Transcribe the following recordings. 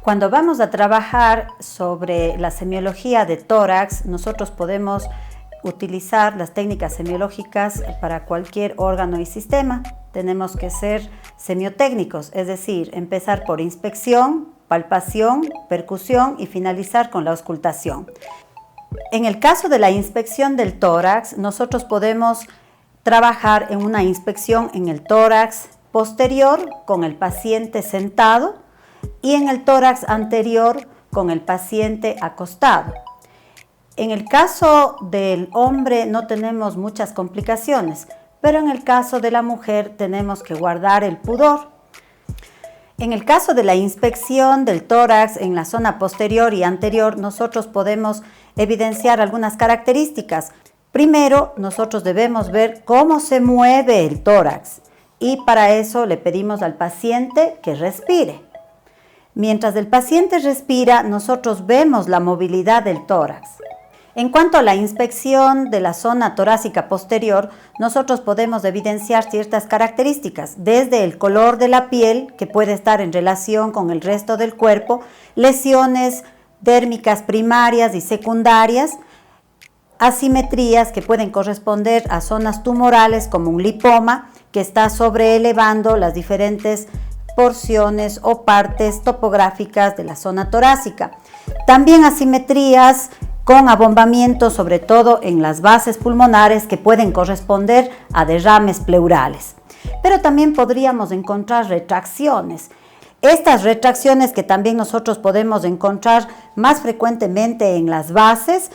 Cuando vamos a trabajar sobre la semiología de tórax, nosotros podemos utilizar las técnicas semiológicas para cualquier órgano y sistema. Tenemos que ser semiotécnicos, es decir, empezar por inspección, palpación, percusión y finalizar con la auscultación. En el caso de la inspección del tórax, nosotros podemos trabajar en una inspección en el tórax posterior con el paciente sentado y en el tórax anterior con el paciente acostado. En el caso del hombre no tenemos muchas complicaciones, pero en el caso de la mujer tenemos que guardar el pudor. En el caso de la inspección del tórax en la zona posterior y anterior, nosotros podemos evidenciar algunas características. Primero, nosotros debemos ver cómo se mueve el tórax y para eso le pedimos al paciente que respire. Mientras el paciente respira, nosotros vemos la movilidad del tórax. En cuanto a la inspección de la zona torácica posterior, nosotros podemos evidenciar ciertas características, desde el color de la piel, que puede estar en relación con el resto del cuerpo, lesiones dérmicas primarias y secundarias, asimetrías que pueden corresponder a zonas tumorales como un lipoma, que está sobreelevando las diferentes porciones o partes topográficas de la zona torácica. También asimetrías con abombamiento, sobre todo en las bases pulmonares, que pueden corresponder a derrames pleurales. Pero también podríamos encontrar retracciones. Estas retracciones que también nosotros podemos encontrar más frecuentemente en las bases,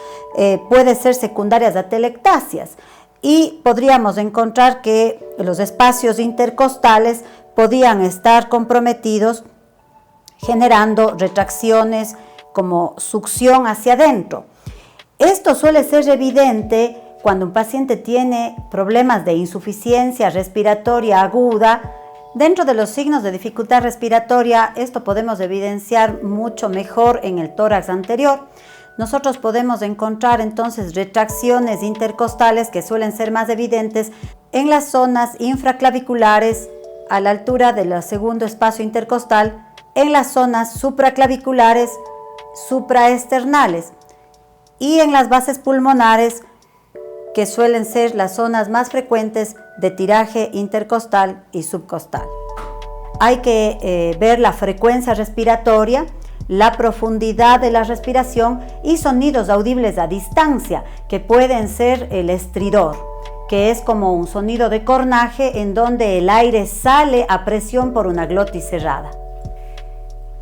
pueden ser secundarias a atelectasias. Y podríamos encontrar que los espacios intercostales podían estar comprometidos, generando retracciones como succión hacia adentro. Esto suele ser evidente cuando un paciente tiene problemas de insuficiencia respiratoria aguda. Dentro de los signos de dificultad respiratoria, esto podemos evidenciar mucho mejor en el tórax anterior. Nosotros podemos encontrar entonces retracciones intercostales que suelen ser más evidentes en las zonas infraclaviculares, a la altura del segundo espacio intercostal, en las zonas supraclaviculares, supraesternales y en las bases pulmonares, que suelen ser las zonas más frecuentes de tiraje intercostal y subcostal. Hay que ver la frecuencia respiratoria, la profundidad de la respiración y sonidos audibles a distancia, que pueden ser el estridor, que es como un sonido de cornaje en donde el aire sale a presión por una glotis cerrada.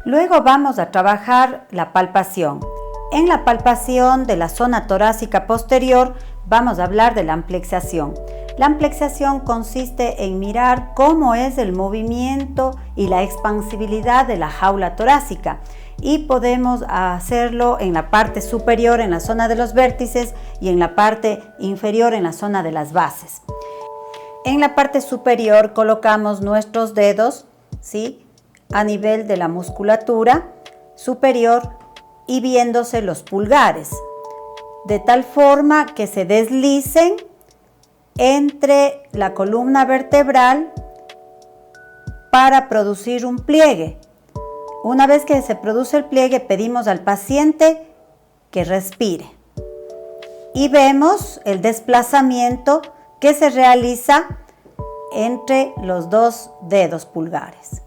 Luego vamos a trabajar la palpación. En la palpación de la zona torácica posterior vamos a hablar de la amplexación. La amplexación consiste en mirar cómo es el movimiento y la expansibilidad de la jaula torácica, y podemos hacerlo en la parte superior, en la zona de los vértices, y en la parte inferior, en la zona de las bases. En la parte superior colocamos nuestros dedos, ¿sí?, a nivel de la musculatura superior y viéndose los pulgares, de tal forma que se deslicen entre la columna vertebral para producir un pliegue. Una vez que se produce el pliegue, pedimos al paciente que respire y vemos el desplazamiento que se realiza entre los dos dedos pulgares.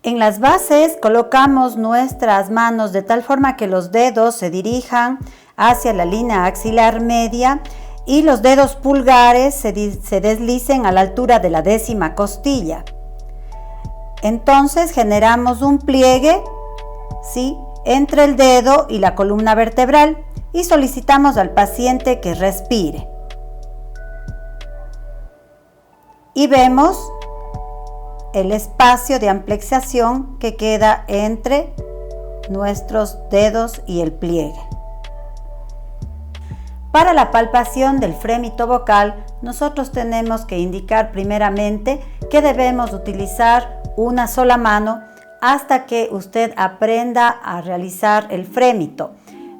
En las bases colocamos nuestras manos de tal forma que los dedos se dirijan hacia la línea axilar media y los dedos pulgares se deslicen a la altura de la 10ª costilla. Entonces generamos un pliegue, ¿sí?, entre el dedo y la columna vertebral y solicitamos al paciente que respire. Y vemos el espacio de amplexación que queda entre nuestros dedos y el pliegue. Para la palpación del frémito vocal, nosotros tenemos que indicar primeramente que debemos utilizar una sola mano hasta que usted aprenda a realizar el frémito.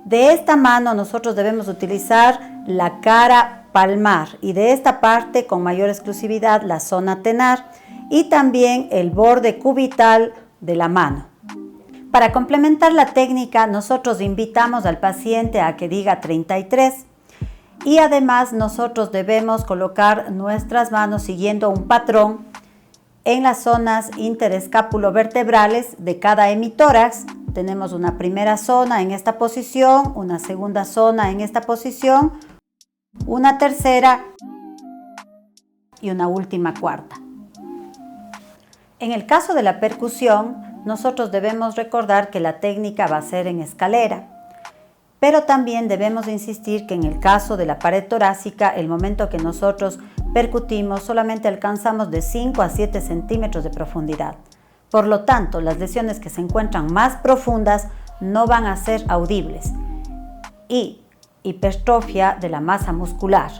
De esta mano nosotros debemos utilizar la cara palmar y de esta parte con mayor exclusividad la zona tenar y también el borde cubital de la mano. Para complementar la técnica, nosotros invitamos al paciente a que diga 33 y además nosotros debemos colocar nuestras manos siguiendo un patrón en las zonas interescapulovertebrales de cada hemitórax. Tenemos una primera zona en esta posición, una segunda zona en esta posición, una tercera y una última cuarta. En el caso de la percusión, nosotros debemos recordar que la técnica va a ser en escalera, pero también debemos insistir que en el caso de la pared torácica, el momento que nosotros percutimos solamente alcanzamos de 5 a 7 centímetros de profundidad. Por lo tanto, las lesiones que se encuentran más profundas no van a ser audibles. Y hipertrofia de la masa muscular,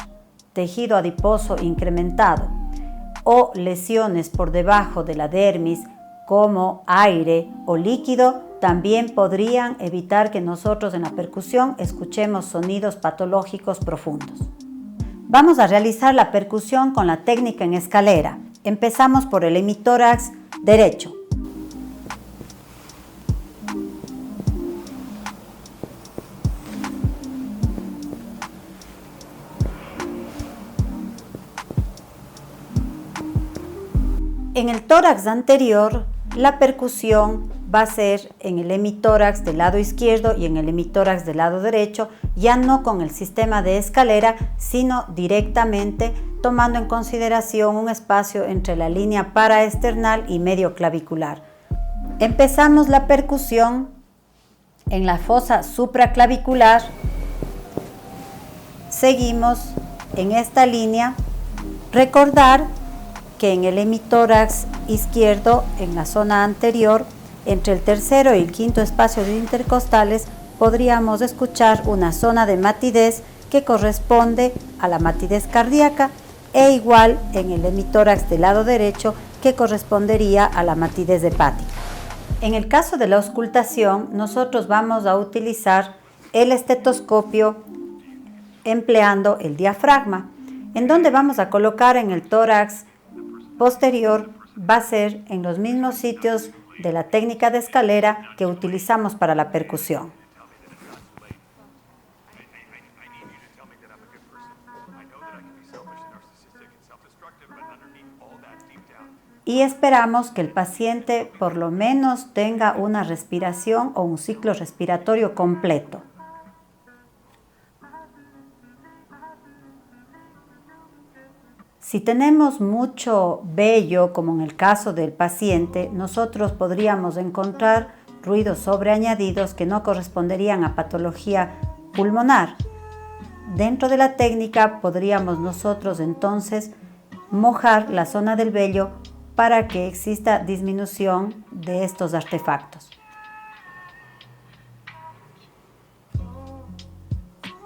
tejido adiposo incrementado o lesiones por debajo de la dermis como aire o líquido también podrían evitar que nosotros en la percusión escuchemos sonidos patológicos profundos. Vamos a realizar la percusión con la técnica en escalera. Empezamos por el hemitórax derecho. En el tórax anterior, la percusión va a ser en el hemitórax del lado izquierdo y en el hemitórax del lado derecho, ya no con el sistema de escalera, sino directamente tomando en consideración un espacio entre la línea paraesternal y medio clavicular. Empezamos la percusión en la fosa supraclavicular, seguimos en esta línea. Recordar que en el hemitórax izquierdo, en la zona anterior, entre el tercero y el quinto espacio de intercostales, podríamos escuchar una zona de matidez que corresponde a la matidez cardíaca e igual en el hemitórax del lado derecho que correspondería a la matidez hepática. En el caso de la auscultación, nosotros vamos a utilizar el estetoscopio empleando el diafragma, en donde vamos a colocar en el tórax posterior, va a ser en los mismos sitios de la técnica de escalera que utilizamos para la percusión. Y esperamos que el paciente por lo menos tenga una respiración o un ciclo respiratorio completo. Si tenemos mucho vello, como en el caso del paciente, nosotros podríamos encontrar ruidos sobreañadidos que no corresponderían a patología pulmonar. Dentro de la técnica podríamos nosotros entonces mojar la zona del vello para que exista disminución de estos artefactos.